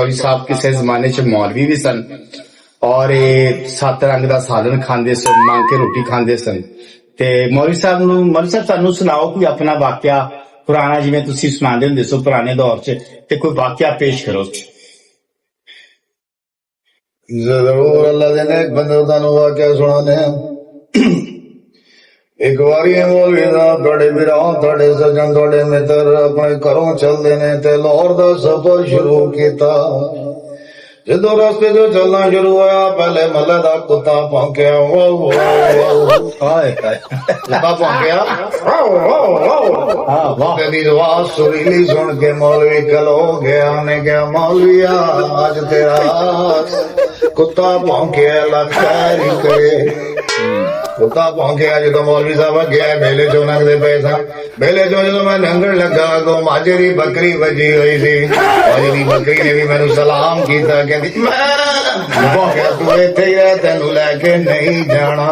मौलवी साहब किसी जमाने च मौलवी भी सन और ये 7 रंग दा सालन खांदे सन, मांग के रोटी खांदे सन। ते मौलवी साहब सानू सुनाओ कोई अपना वाकया पुराना, जिवें तुसीं सुणांदे हुंदे सो पुराने दौर च, ते कोई वाकया पेश करो। जरूर अल्लाह दे नेक बंदे तानू वाकया सुनाने एक बारी मौलवी साहब थोड़े विराम थोड़े सजन थोड़े मित्र अपने घरों चलते ने ते लाहौर दा सफर शुरू किया। जदों रस्ते जो चलना शुरू होया पहले महल्ले दा कुत्ता भौंकिया, कुत्ता भौंकिया, तेरी आवाज सुरीली सुन के मौलवी खलो गया। उन्हें कहा मौलविया आज तेरा कुत्ता भौंकिया लगता ही करे। कुत्ता भौंकिया जो मौलवी साहब गया मेले चो लंघते पे सा। मेले चो जो मैं लंघन लगा तो माझे दी बकरी वजी हुई थी। माझे दी बकरी ने भी मैनू सलाम किया, कहती मैं तू इत्थे ही रह, तेनू लैके नहीं जाना,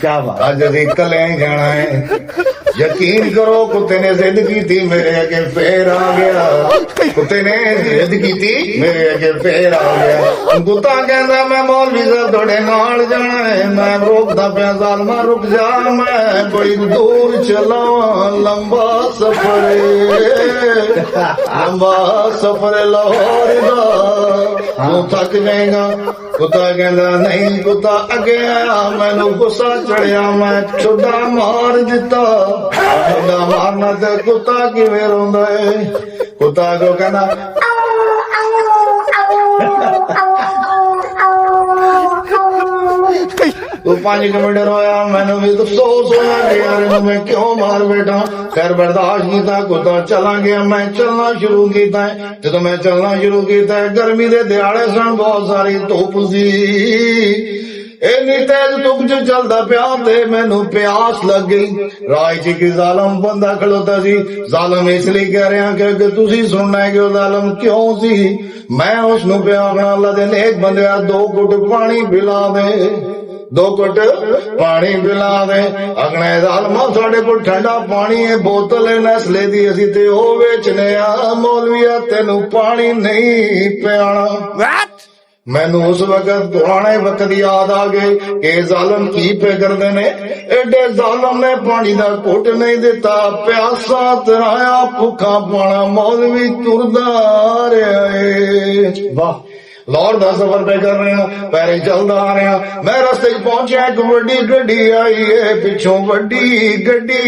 क्या बात अज असीं कले जाना है। यकीन करो कुत्ते ने जिद की थी मेरे अगे फिर आ गया। कुत्ते ने जिद की थी मेरे अगे फिर आ गया। कुत्ता कहता मैं मौलवी साहब थोड़े नाल जाना है। मैं रोकदा पिया जालमा रुक जा, मैं बड़ी दूर चला, लंबा सफर लाहौर दा, तू थक जाएगा। कुत्ता कहता नहीं कुत्ता अगे आया, मैनू गुस्सा चढ़िया, मैं छुड्डा मार दिता। छुड्डा मारना ते कुत्ता किवें रोंदा है। कुत्ता को कहना तू 5 मिनट रोया, मैंने भी अफसोस होया कि यार मैं क्यों मार बैठा। खैर बर्दाश्त किया, कुत्ता चला गया। मैं चलना शुरू किया। जो मैं चलना शुरू किया गर्मी के दिहाड़े सन, बहुत सारी धुप सी, इन्नी तेज धुप च चलदा पिया ते मैनू प्यास लग गई। राह च एक जालम बंदा खड़ोता सी। जालम इसलिए कह रहा कि तुसी सुनना है कि वो जालम क्यों सी। मैं उसनू पिया आखना अल्लाह दे नेक बंदिया 2 घुट पानी पिला दे, 2 घुट पानी पिला दे। अगने जालमा साडे कोल ठंडा पानी है, बोतल है नस्ले दी, असी ते ओ वेचने आ। मौलविया तेनू पानी नहीं पियाना। मैनू उस वक्त पुराने वक्त याद आ गए कि जालम की पे करते ने। एडे जालम ने पानी दा घुट नहीं दिता, प्यासा तराया भुखा पाना मौलवी तुरदा रहा है। वाह लाहौर दा सफर पे कर रहे हैं, पैरे चलदा आ रहे हैं। मैं रस्ते च पहुंचा, एक बड़ी गड्डी आई है, पिछों बड़ी गड्डी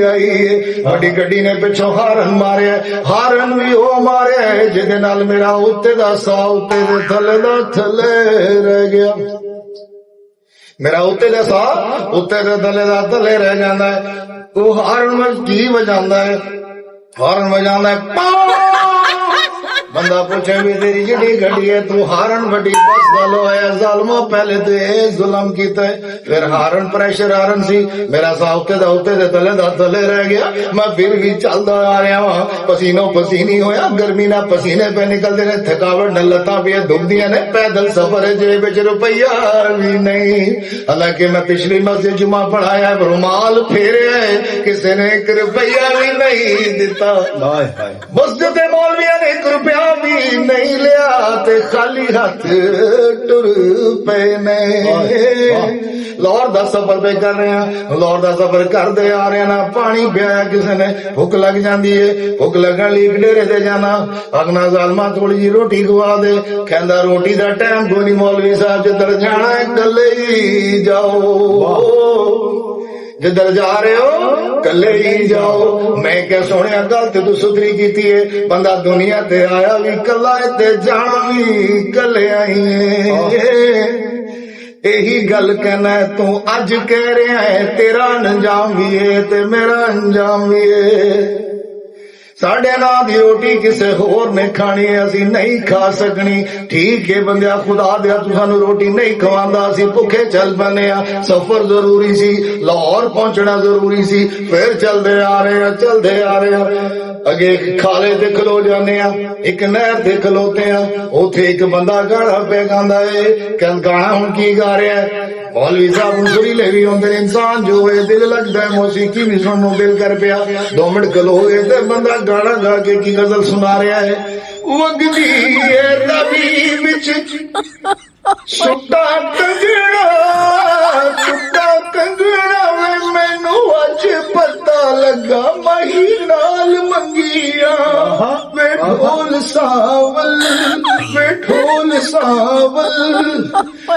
आई है। बड़ी गड्डी ने पिछों हारन मारिया, हारन भी वो मारिया है जिहदे नाल मेरा उत्ते दा साह उत्ते दे थले दा थले रह गया। मेरा उत्ते दा साह उत्ते दे थले दा थले रह जांदा है। वो हारन में की वजांदा है, हारन वजांदा है। बंदा पूछे भी तेरी जड़ी गड्डी है, तू हारन बड़ी बस गल होया। जालमा पहले तो ये जुल्म कीता है, फिर हारन प्रेशर हारन सी, मेरा सा उत्ते दे तले रह गया। मैं फिर भी चलदा आ रहा वहां, पसीनो पसीनी होया, गर्मी ना पसीने पे निकलते ने, थकावट न लत्तां भी दुखदियां ने। पैदल सफर है, जेब च रुपया भी नहीं। हालांकि मैं पिछली मस्जिद जुमा पढ़ाया, रुमाल फेरे है, किसी ने 1 रुपया भी नहीं दिता। मस्जिद मौलविया ने 1 रुपया भी नहीं लिया ते खाली हाथ टुर पे ने। लाहौर दा सफर पे कर रहे हैं, लाहौर दा सफर करते आ रहे हैं ना। पानी पिया किसी ने, भुख लग जाती है, भुख लगन ली डेरे ते जाना। अगना जालमा थोड़ी जी रोटी खवा दे, कहंदा रोटी दा टाइम कोई नहीं, मौलवी साहब जिधर जाना है कल्ले ही जाओ, जिधर जा रहे हो कल्ले ही जाओ। मैं क्या सोनिया गल ते तू सुधरी कीती है। बंदा दुनिया ते आया भी कला है ते जाना भी कल्ले आई है। यही गल कहना है तू अज कह रहा है, तेरा अंजाम भी है ते मेरा अंजाम भी है। साढ़े ना दी रोटी किसे होर ने खानी है, असी नहीं खा सकनी। ठीक है बंदिया, खुदा दिया तू सानू रोटी नहीं खवांदा, असी भुखे चल पने आ। सफर जरूरी सी, लाहौर पहुंचना जरूरी सी। फिर चलते आ रहे हैं। अगे खाले ते खलो जाने आ, एक नहर ते खलोते आ। उथे एक बंदा गाना पे गांदा है। गाना हुण की गा रहा है? मौलवी साहब सुरीले भी होंदे ने, इंसान जो है दिल लगदा है, मौसीकी भी सुनने दिल कर पिया। 2 मिनट खलो गए ते बंदा गाना गा के की गजल सुना रहा है। ਵਗਦੀ ਏ ਰਵੀ ਵਿੱਚ ਸੁੱਟਾ ਕੰਗਣਾ ਵੇ ਮੈਨੂੰ ਅੱਜ ਪਤਾ ਲੱਗਾ ਮਹੀ ਨਾਲ ਮੰਗੀਆਂ ਵੇ ਢੋਲ ਸਾਵਲ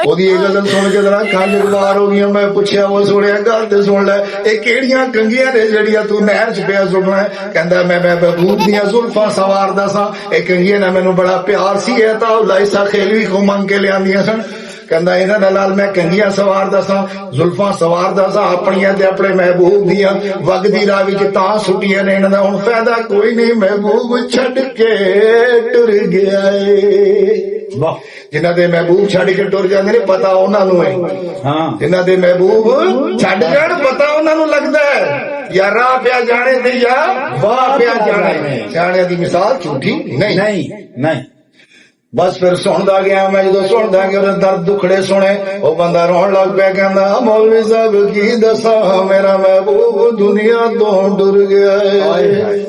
ਉਹਦੀ ਇਹ ਗੱਲ ਸੁਣ ਕੇ ਜਰਾ ਕੰਨ ਜਵਾਰ ਹੋ ਗਈਆਂ। ਮੈਂ ਪੁੱਛਿਆ ਉਹ ਸੁਣਿਆ ਗੱਲ ਤੇ ਸੁਣ ਲੈ ਇਹ ਕਿਹੜੀਆਂ ਕੰਗੀਆਂ ਨੇ ਜਿਹੜੀਆਂ ਤੂੰ ਨਹਿਰ 'ਚ ਪਿਆ ਸੁਣਨਾ ਹੈ? ਕਹਿੰਦਾ ਮੈਂ ਮਹਿਬੂਬ ਦੀਆਂ ਜ਼ੁਲਫਾਂ ਸਵਾਰਦਾ ਸਾਂ, ਇਹ ਕੰਗੀਆਂ ਨਾਲ ਮੈਨੂੰ ਬੜਾ ਪਿਆਰ ਸੀ, ਇਹ ਤਾਂ ਲਾਇਸਾ ਖੇਲਵੀ ਕੋ ਮੰਗ ਕੇ ਲਿਆਂਦੀਆਂ ਸਨ। ਕਹਿੰਦਾ ਇਹਨਾਂ ਦੇ ਨਾਲ ਮੈਂ ਕੰਗੀਆਂ ਸਵਾਰਦਾ ਸਾਂ, ਜ਼ੁਲਫਾਂ ਸਵਾਰਦਾ ਸਾਂ ਆਪਣੀਆਂ ਤੇ ਆਪਣੇ ਮਹਿਬੂਬ ਦੀਆਂ, ਵਗਦੀ ਰਾਹ ਵਿੱਚ ਤਾਂ ਸੁੱਟੀਆਂ ਨੇ ਇਹਨਾਂ ਦਾ ਹੁਣ ਫਾਇਦਾ ਕੋਈ ਨਹੀਂ, ਮਹਿਬੂਬ ਛੱਡ ਕੇ ਟੁਰ ਗਿਆ ਏ। ਵਾਹ ਜਿਨ੍ਹਾਂ ਦੇ ਮਹਿਬੂਬ ਛੱਡ ਕੇ ਟੁਰ ਜਾਂਦੇ ਨੇ ਪਤਾ ਉਹਨਾਂ ਨੂੰ ਹੈ, ਹਾਂ ਜਿਨ੍ਹਾਂ ਦੇ ਮਹਿਬੂਬ ਛੱਡ ਜਾਣ ਪਤਾ ਉਹਨਾਂ ਨੂੰ ਲੱਗਦਾ ਹੈ ਯਾ ਰਾਹ ਪਿਆ ਜਾਣੇ ਤੇ ਜਾਂ ਵਾਹ ਪਿਆ ਜਾਣੇ। ਸਿਆਣਿਆਂ ਦੀ ਮਿਸਾਲ ਝੂਠੀ ਨਹੀਂ। ਨਹੀਂ ਬਸ ਫਿਰ ਸੁਣਦਾ ਗਿਆ ਮੈਂ, ਜਦੋਂ ਸੁਣਦਾ ਗਿਆ ਉਹਦੇ ਦਰਦ ਦੁਖੜੇ ਸੁਣੇ, ਉਹ ਬੰਦਾ ਰੋਣ ਲੱਗ ਪਿਆ। ਕਹਿੰਦਾ ਮੌਲਵੀ ਸਾਹਿਬ ਕੀ ਦੱਸਾਂ ਮੇਰਾ ਮਹਿਬੂਬ ਦੁਨੀਆ ਤੋਂ ਟੁਰ ਗਿਆ ਏ।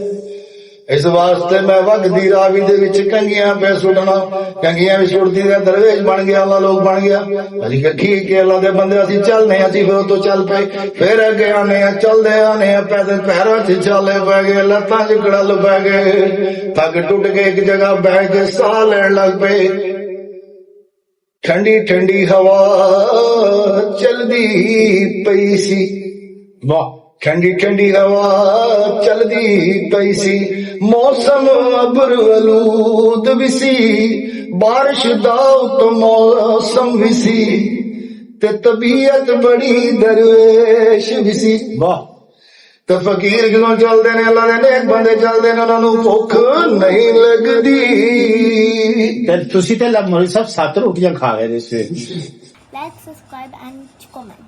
ਇਸ ਵਾਸਤੇ ਮੈਂ ਵਗਦੀ ਰਾਵੀ ਦੇ ਵਿੱਚ ਕੰਗੀਆਂ ਪੈ ਸੁੱਟਣਾ, ਕੰਗੀਆਂ ਵੀ ਸੁੱਟਦੀ ਤੇ ਦਰਵੇਸ਼ ਬਣ ਗਿਆ, ਅੱਲਾ ਲੋਕ ਬਣ ਗਿਆ। ਅਸੀਂ ਕਿ ਠੀਕ ਹੈ ਅੱਲਾ ਦੇ ਬੰਦੇ ਅਸੀਂ ਚੱਲਦੇ ਹਾਂ, ਅਸੀਂ ਫਿਰ ਉਤੋਂ ਚੱਲ ਪਏ, ਫਿਰ ਅੱਗੇ ਆਨੇ ਆ, ਚੱਲਦੇ ਆਨੇ ਆ, ਪੈਦਲ ਪੈਰਾਂ 'ਚ ਚਾਲੇ ਪੈ ਗਏ, ਲੱਤਾਂ 'ਚ ਕੜਲ ਪੈ ਗਏ, ਥੱਕ ਟੁੱਟ ਕੇ ਇੱਕ ਜਗ੍ਹਾ ਬੈਠ ਕੇ ਸਾਹ ਲੈਣ ਲੱਗ ਪਏ। ਠੰਡੀ ਠੰਡੀ ਹਵਾ ਚਲਦੀ ਪਈ ਸੀ, ਵਾਹ ਠੰਡੀ ਠੰਡੀ ਹਵਾ ਚਲਦੀ ਪਈ ਸੀ, ਮੌਸਮ ਅਬਰਵਲੂਦ ਵੀ ਸੀ, ਬਾਰਿਸ਼ ਦਾ ਉਤ ਮੌਸਮ ਵੀ ਸੀ, ਤੇ ਤਬੀਅਤ ਬੜੀ ਦਰਵੇਸ਼ ਵੀ ਸੀ। ਵਾਹ ਤੇ ਫਕੀਰ ਜਦੋਂ ਚੱਲਦੇ ਨੇ, ਅੱਲਾ ਦੇ ਨੇਕ ਬੰਦੇ ਚੱਲਦੇ ਨੇ, ਉਹਨਾਂ ਨੂੰ ਭੁੱਖ ਨਹੀਂ ਲੱਗਦੀ। ਤੇ ਤੁਸੀਂ ਤੇ ਮੌਲਵੀ ਸਾਹਿਬ 7 ਰੋਟੀਆਂ ਖਾ ਗਏ ਨੇ ਸਵੇਰ। Like, subscribe and comment.